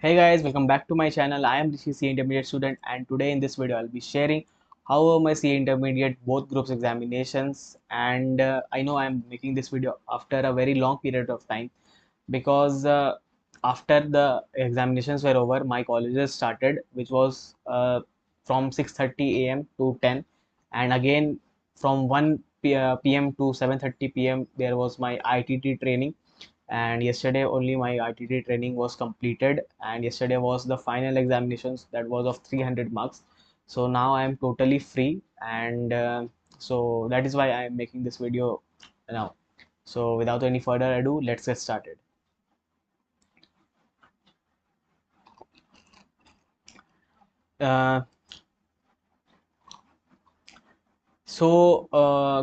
Hey guys, welcome back to my channel. I am Rishi, C Intermediate student, and today in this video I'll be sharing how are my C Intermediate both groups examinations. And I know I'm making this video after a very long period of time because after the examinations were over, my colleges started, which was from 6:30 a.m. to 10, and again from 1 p.m. to 7:30 p.m. there was my ITT training, and yesterday only my ITT training was completed, and yesterday was the final examinations that was of 300 marks. So now I am totally free, and so that is why I am making this video now. So without any further ado, let's get started. uh, so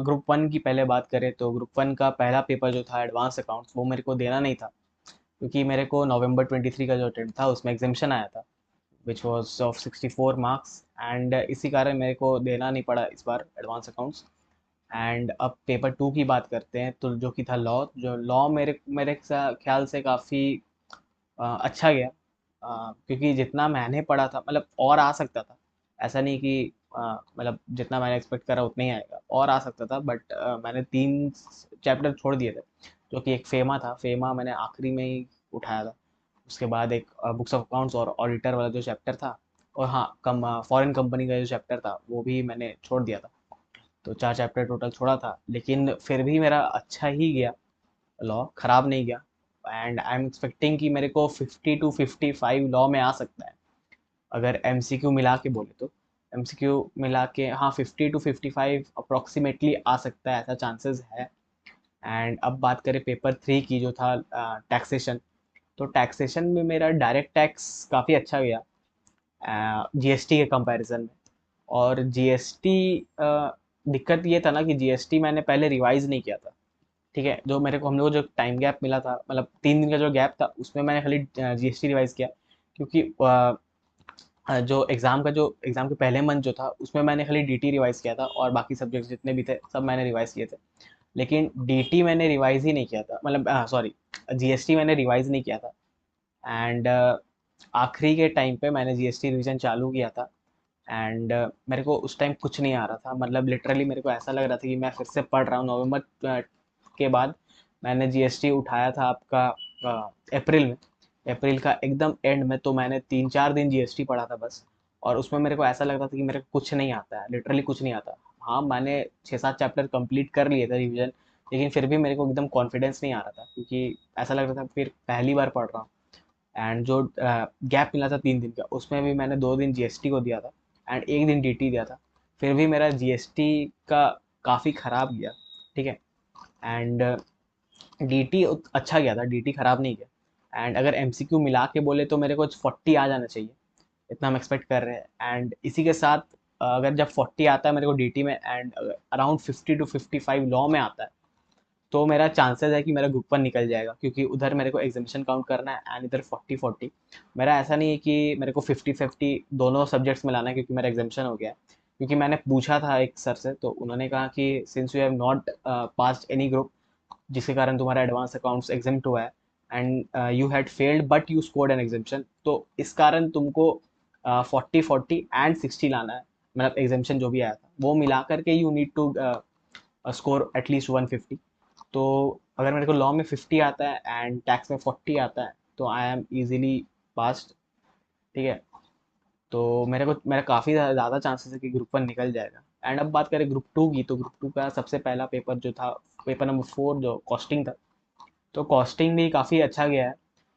group one की पहले बात करें तो group one का पहला paper जो था advance accounts, वो मेरे को देना नहीं था क्योंकि मेरे को नवंबर 23 का जो अटेम्प्ट था उसमें एग्जामेशन आया था, which was of 64 marks, and इसी कारण मेरे को देना नहीं पड़ा इस बार एडवांस अकाउंट्स। एंड अब पेपर टू की बात करते हैं तो जो कि था लॉ, जो लॉ मेरे मेरे ख्याल से काफ़ी अच्छा गया, क्योंकि जितना मैंने पढ़ा था मतलब और आ सकता था। ऐसा नहीं कि मतलब जितना मैंने एक्सपेक्ट करा उतना ही आएगा, और आ सकता था, बट मैंने 3 चैप्टर छोड़ दिए थे, जो कि एक फेमा था। फेमा मैंने आखिरी में ही उठाया था। उसके बाद एक बुक्स ऑफ अकाउंट्स और ऑडिटर वाला जो चैप्टर था, और हाँ, कम फॉरेन कंपनी का जो चैप्टर था वो भी मैंने छोड़ दिया था। तो 4 चैप्टर टोटल छोड़ा था, लेकिन फिर भी मेरा अच्छा ही गया, लॉ खराब नहीं गया। एंड आई एम एक्सपेक्टिंग कि मेरे को 50 to 55 लॉ में आ सकता है, अगर एमसीक्यू मिला के बोले तो। एमसीक्यू मिला के हाँ 50 to 55 अप्रोक्सीमेटली आ सकता है, ऐसा चांसेस है। एंड अब बात करें पेपर थ्री की, जो था टैक्सेशन। तो टैक्सेशन में मेरा डायरेक्ट टैक्स काफ़ी अच्छा गया जीएसटी के कंपैरिजन में। और जीएसटी, दिक्कत ये था ना कि जीएसटी मैंने पहले रिवाइज नहीं किया था। ठीक है, जो मेरे को हम लोग को जो टाइम गैप मिला था, मतलब 3 दिन का जो गैप था, उसमें मैंने खाली जीएसटी रिवाइज किया, क्योंकि जो एग्ज़ाम के पहले मंथ जो था उसमें मैंने खाली डीटी रिवाइज किया था, और बाकी सब्जेक्ट्स जितने भी थे सब मैंने रिवाइज किए थे। लेकिन डीटी मैंने रिवाइज ही नहीं किया था, मतलब सॉरी, जीएसटी मैंने रिवाइज नहीं किया था। एंड आखिरी के टाइम पे मैंने जीएसटी रिवीजन चालू किया था। एंड मेरे को उस टाइम कुछ नहीं आ रहा था, मतलब लिटरली मेरे को ऐसा लग रहा था कि मैं फिर से पढ़ रहा हूँ। नवंबर के बाद मैंने जीएसटी उठाया था आपका अप्रैल में। अप्रैल का एकदम एंड में तो मैंने 3-4 दिन जीएसटी पढ़ा था बस। और उसमें मेरे को ऐसा लगता था कि मेरे को कुछ नहीं आता है, लिटरली कुछ नहीं आता। हाँ, मैंने 6-7 चैप्टर कंप्लीट कर लिए थे रिवीजन, लेकिन फिर भी मेरे को एकदम कॉन्फिडेंस नहीं आ रहा था, क्योंकि ऐसा लग रहा था फिर पहली बार पढ़ रहा हूँ। एंड जो गैप मिला था 3 दिन का, उसमें भी मैंने 2 दिन जीएसटी को दिया था एंड एक दिन डीटी दिया था। फिर भी मेरा जीएसटी का काफ़ी ख़राब गया। ठीक है। एंड डीटी अच्छा गया था, डीटी ख़राब नहीं गया। एंड अगर एमसीक्यू मिला के बोले तो मेरे को 40 आ जाना चाहिए, इतना हम एक्सपेक्ट कर रहे हैं। एंड इसी के साथ अगर जब 40 आता है मेरे को डीटी में, एंड अराउंड 50 to 55 लॉ में आता है, तो मेरा चांसेस है कि मेरा ग्रुप वन निकल जाएगा, क्योंकि उधर मेरे को एग्जामिशन काउंट करना है एंड इधर 40-40। मेरा ऐसा नहीं है कि मेरे को 50-50 दोनों सब्जेक्ट्स में लाना है, क्योंकि मेरा एग्जामिशन हो गया है। क्योंकि मैंने पूछा था एक सर से, तो उन्होंने कहा कि since you have not passed any group, जिसके कारण तुम्हारा एडवांस अकाउंट्स एग्जाम्प्ट हुआ है, and you had failed but you scored an exemption, तो इस कारण तुमको 40-40 एंड 60 लाना है। मतलब एग्जाम्पशन जो भी आया था वो मिला करके you need to score at least 150। तो अगर मेरे को लॉ में 50 आता है एंड टैक्स में 40 आता है, तो आई एम इजीली पास्ड। ठीक है। तो मेरा काफ़ी ज़्यादा चांसेस है कि ग्रुप वन निकल जाएगा। एंड अब बात करें ग्रुप टू की, तो ग्रुप टू का सबसे पहला पेपर जो था, पेपर नंबर 4, जो कॉस्टिंग था। तो कॉस्टिंग भी काफ़ी अच्छा गया है।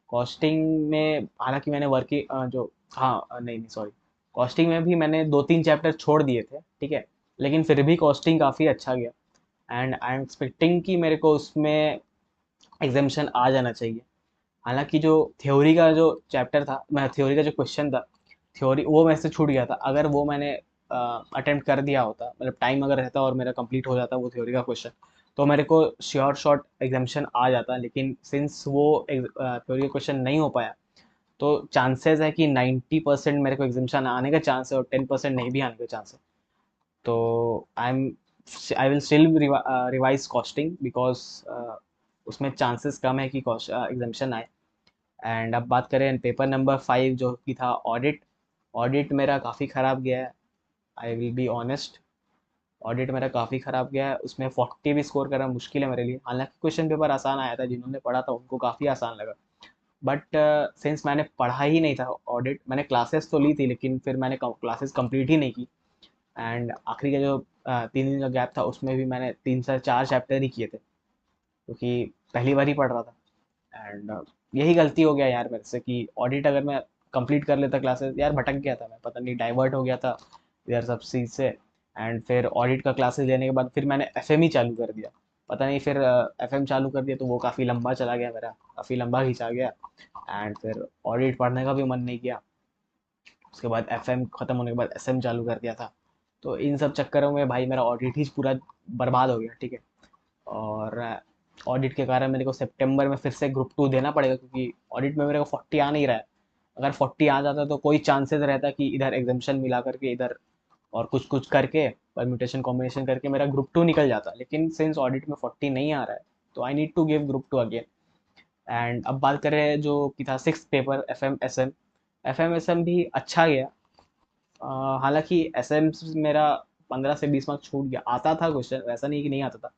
कॉस्टिंग में हालांकि मैंने वर्किंग जो, हाँ नहीं नहीं सॉरी, कॉस्टिंग में भी मैंने 2-3 चैप्टर छोड़ दिए थे। ठीक है। लेकिन फिर भी कॉस्टिंग काफ़ी अच्छा गया। एंड आई एम एक्सपेक्टिंग कि मेरे को उसमें एग्जामेशन आ जाना चाहिए। हालांकि जो थ्योरी का जो चैप्टर था, मैं थ्योरी का जो क्वेश्चन था, थ्योरी वो मेरे से छूट गया था। अगर वो मैंने अटेम्प्ट कर दिया होता, मतलब टाइम अगर रहता और मेरा कंप्लीट हो जाता वो थ्योरी का क्वेश्चन, तो मेरे को श्योर शॉट एग्जामेशन आ जाता। लेकिन सिंस वो थ्योरी का क्वेश्चन नहीं हो पाया, तो चांसेस है कि 90% मेरे को एग्जामेशन आने का चांस है और 10% नहीं भी आने का चांस है। तो I will still revise costing, because उसमें चांसेस कम है कि एग्जामेशन आए। एंड अब बात करें पेपर नंबर 5 जो कि था ऑडिट। ऑडिट मेरा काफ़ी ख़राब गया है, I will be honest. Audit मेरा काफ़ी ख़राब गया है, उसमें 40 भी स्कोर करना मुश्किल है मेरे लिए। हालांकि क्वेश्चन पेपर आसान आया था, जिन्होंने पढ़ा था उनको काफ़ी आसान लगा। बट सिंस मैंने पढ़ा ही नहीं था ऑडिट, मैंने क्लासेस तो ली थी लेकिन फिर मैंने क्लासेस कंप्लीट ही नहीं की। एंड आखिरी का जो 3 दिन का गैप था उसमें भी मैंने 3 से 4 चैप्टर ही किए थे, क्योंकि पहली बार ही पढ़ रहा था। एंड यही गलती हो गया यार मेरे से कि ऑडिट अगर मैं कंप्लीट कर लेता क्लासेस, यार भटक गया था मैं, पता नहीं डाइवर्ट हो गया था इधर सब चीज़ से। एंड फिर ऑडिट का क्लासेस लेने के बाद फिर मैंने एफएम ही चालू कर दिया। पता नहीं फिर एफएम चालू कर दिया तो वो काफ़ी लंबा चला गया मेरा, काफ़ी लंबा खींचा गया। एंड फिर ऑडिट पढ़ने का भी मन नहीं किया। उसके बाद एफएम ख़त्म होने के बाद एसएम चालू कर दिया था। तो इन सब चक्करों में भाई मेरा ऑडिट ही पूरा बर्बाद हो गया, ठीक है। और ऑडिट के कारण मेरे को सितंबर में फिर से ग्रुप 2 देना पड़ेगा, क्योंकि ऑडिट में मेरे को 40 आ नहीं रहा है। अगर 40 आ जाता तो कोई चांसेस रहता कि इधर एग्जामिशन मिला करके इधर और कुछ कुछ करके परम्यूटेशन कॉम्बिनेशन करके मेरा ग्रुप 2 निकल जाता, लेकिन सिंस ऑडिट में 40 नहीं आ रहा है तो I need to give group 2 again. And अब बात करें जो कि था 6th paper F M S M भी अच्छा गया। हालांकि एस एम मेरा 15 से 20 मार्क्स छूट गया, आता था क्वेश्चन, वैसा नहीं कि नहीं आता था,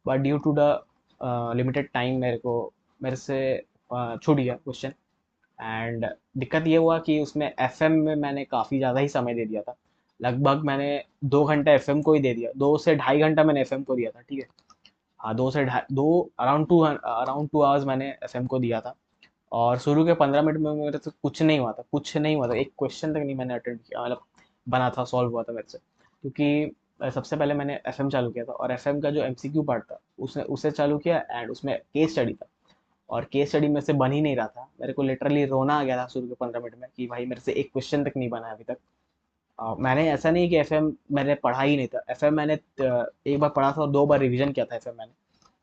but due to the limited time मेरे से छूट गया क्वेश्चन। एंड दिक्कत ये हुआ कि उसमें एफएम में मैंने काफ़ी ज़्यादा ही समय दे दिया था। लगभग मैंने 2 घंटा एफएम को ही दे दिया, 2 से ढाई घंटा मैंने एफएम को दिया था, ठीक है। हाँ, 2 आवर्स मैंने एफएम को दिया था। और शुरू के 15 मिनट में मेरे से कुछ नहीं हुआ था, कुछ नहीं हुआ था, एक क्वेश्चन तक नहीं मैंने अटेंड किया, मतलब बना था, सॉल्व हुआ था मेरे से। क्योंकि सबसे पहले मैंने एफएम चालू किया था और एफएम का जो एमसीक्यू पार्ट था उसने उसे चालू किया, एंड उसमें केस स्टडी था। और केस स्टडी में से बन ही नहीं रहा था, मेरे को लिटरली रोना आ गया था शुरू के 15 मिनट में कि भाई मेरे से एक क्वेश्चन तक नहीं बना है अभी तक। मैंने ऐसा नहीं कि एफएम मैंने पढ़ा ही नहीं था, एफएम मैंने एक बार पढ़ा था और 2 बार रिवीजन किया था एफएम मैंने।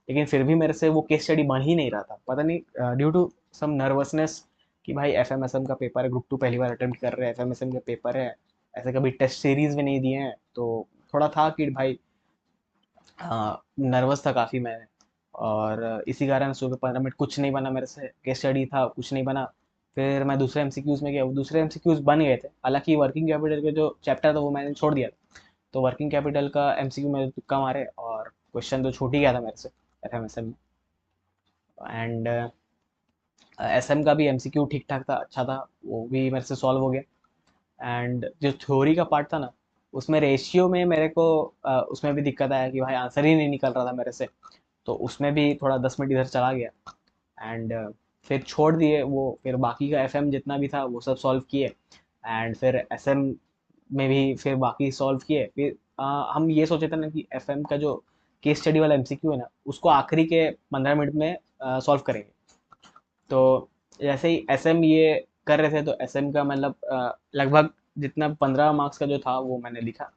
लेकिन फिर भी मेरे से वो केस स्टडी बन ही नहीं रहा था, पता नहीं ड्यू टू सम नर्वसनेस कि भाई एफ एम एस एम का पेपर है, ग्रुप 2 पहली बार अटेम्प्ट कर रहे हैं, एफ एम एस एम का पेपर है, ऐसे कभी टेस्ट सीरीज भी नहीं दिए हैं, तो थोड़ा था कि भाई नर्वस था काफ़ी मैं। और इसी कारण सुबह 15 मिनट कुछ नहीं बना मेरे से, केस स्टडी था कुछ नहीं बना। फिर मैं दूसरे एमसीक्यूज़ में गया, वो दूसरे एमसीक्यूज़ बन गए थे, हालांकि वर्किंग कैपिटल के जो चैप्टर था वो मैंने छोड़ दिया था। तो वर्किंग कैपिटल का एमसीक्यू में तुक्का मारे और क्वेश्चन तो छूट ही गया था मेरे से एफ एम एस एम में। एंड एसएम का भी एमसीक्यू ठीक ठाक था, अच्छा था, वो भी मेरे से सॉल्व हो गया। एंड जो थ्योरी का पार्ट था ना, उसमें रेशियो में मेरे को उसमें भी दिक्कत आया कि भाई आंसर ही नहीं निकल रहा था मेरे से। तो उसमें भी थोड़ा 10 मिनट इधर चला गया। एंड फिर छोड़ दिए वो, फिर बाकी का एफएम जितना भी था वो सब सॉल्व किए। एंड फिर एसएम में भी फिर बाकी सॉल्व किए। फिर हम ये सोचे थे ना कि एफएम का जो केस स्टडी वाला एमसीक्यू है ना उसको आखिरी के 15 मिनट में सॉल्व करेंगे। तो जैसे ही एसएम ये कर रहे थे तो एसएम का मतलब लगभग जितना 15 मार्क्स का जो था वो मैंने लिखा।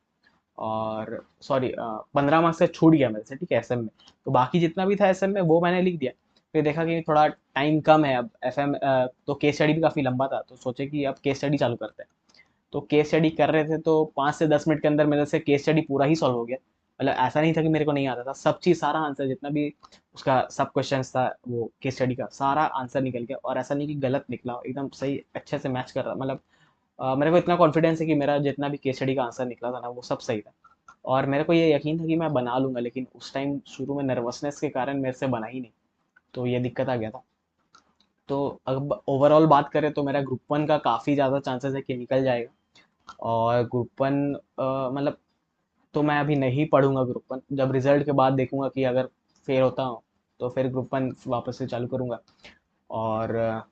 और सॉरी, 15 मार्क्स से छूट गया मेरे से, ठीक है, एसएम में। तो बाकी जितना भी था एसएम में वो मैंने लिख दिया। फिर देखा कि थोड़ा टाइम कम है अब एफएम, तो केस स्टडी भी काफ़ी लंबा था, तो सोचे कि अब केस स्टडी चालू करते हैं। तो केस स्टडी कर रहे थे तो 5 से 10 मिनट के अंदर मेरे से केस स्टडी पूरा ही सॉल्व हो गया। मतलब ऐसा नहीं था कि मेरे को नहीं आता था, सब चीज़ सारा आंसर जितना भी उसका सब क्वेश्चंस था वो केस स्टडी का सारा आंसर निकल गया। और ऐसा नहीं कि गलत निकला, एकदम सही अच्छे से मैच कर रहा, मतलब मेरे को इतना कॉन्फिडेंस है कि मेरा जितना भी केस स्टडी का आंसर निकला था ना वो सब सही था। और मेरे को ये यकीन था कि मैं बना लूंगा, लेकिन उस टाइम शुरू में नर्वसनेस के कारण मेरे से बना ही नहीं। तो ये दिक्कत आ गया था। तो अब ओवरऑल बात करें तो मेरा ग्रुप 1 का काफ़ी ज़्यादा चांसेस है कि निकल जाएगा। और ग्रुप 1 मतलब, तो मैं अभी नहीं पढ़ूंगा ग्रुप 1, जब रिजल्ट के बाद देखूंगा कि अगर फेल होता हूँ तो फिर ग्रुप 1 वापस से चालू करूंगा। और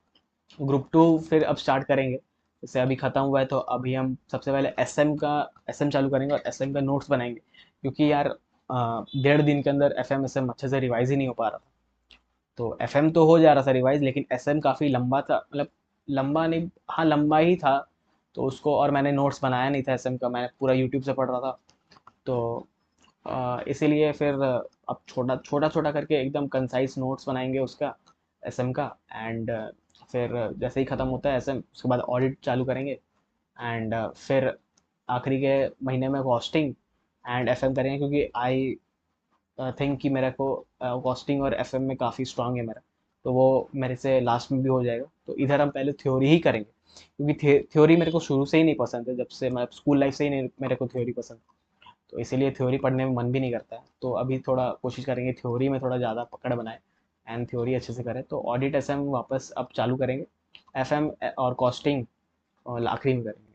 ग्रुप 2 फिर अब स्टार्ट करेंगे। जैसे अभी ख़त्म हुआ है तो अभी हम सबसे पहले एसएम चालू करेंगे और एसएम का नोट्स बनाएंगे, क्योंकि यार 1.5 दिन के अंदर एसएम अच्छे से रिवाइज ही नहीं हो पा रहा था। तो एफएम तो हो जा रहा था रिवाइज, लेकिन एसएम काफ़ी लंबा था, मतलब लंबा नहीं, हाँ लंबा ही था। तो उसको, और मैंने नोट्स बनाया नहीं था एसएम का, मैंने पूरा यूट्यूब से पढ़ रहा था। तो इसीलिए फिर अब छोटा छोटा छोटा करके एकदम कंसाइज नोट्स बनाएंगे उसका, एसएम का। एंड फिर जैसे ही ख़त्म होता है एसएम उसके बाद ऑडिट चालू करेंगे। एंड फिर आखिरी के महीने में कॉस्टिंग एंड एफएम करेंगे, क्योंकि आई थिंक कि मेरे को कॉस्टिंग और एफएम में काफ़ी स्ट्रांग है मेरा। तो वो मेरे से लास्ट में भी हो जाएगा। तो इधर हम पहले थ्योरी ही करेंगे, क्योंकि थ्योरी मेरे को शुरू से ही नहीं पसंद है, जब से मैं स्कूल लाइफ से ही नहीं मेरे को थ्योरी पसंद। तो इसीलिए थ्योरी पढ़ने में मन भी नहीं करता है। तो अभी थोड़ा कोशिश करेंगे थ्योरी में थोड़ा ज़्यादा पकड़ बनाए एंड थ्योरी अच्छे से करें। तो ऑडिट एसएम वापस अब चालू करेंगे, एफएम और कॉस्टिंग और आखिरी में करेंगे।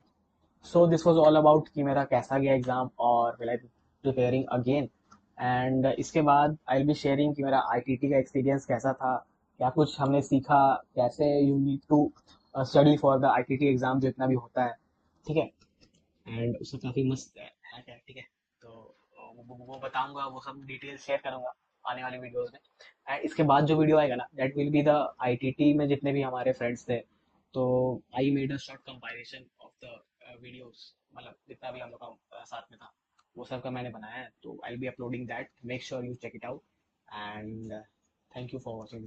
So this was all about कि मेरा कैसा गया एग्ज़ाम और will I B preparing again. And इसके बाद आई विल बी शेयरिंग कि मेरा आईटीटी का एक्सपीरियंस कैसा था, क्या कुछ हमने सीखा, कैसे you need to study for the ITT exam जो इतना भी होता है, ठीक है। एंड उसमें काफ़ी मस्त है, ठीक है। तो वो बताऊंगा, वो सब डिटेल शेयर करूंगा आने वाली वीडियोस में। एंड इसके बाद जो वीडियो आएगा ना, that will be the ITT में जितने भी हमारे फ्रेंड्स थे। तो I made a short compilation of the videos, मतलब जितना भी हम लोग का साथ में था वो सब का मैंने बनाया है। तो I be uploading that, make sure you check it out. And thank you for watching.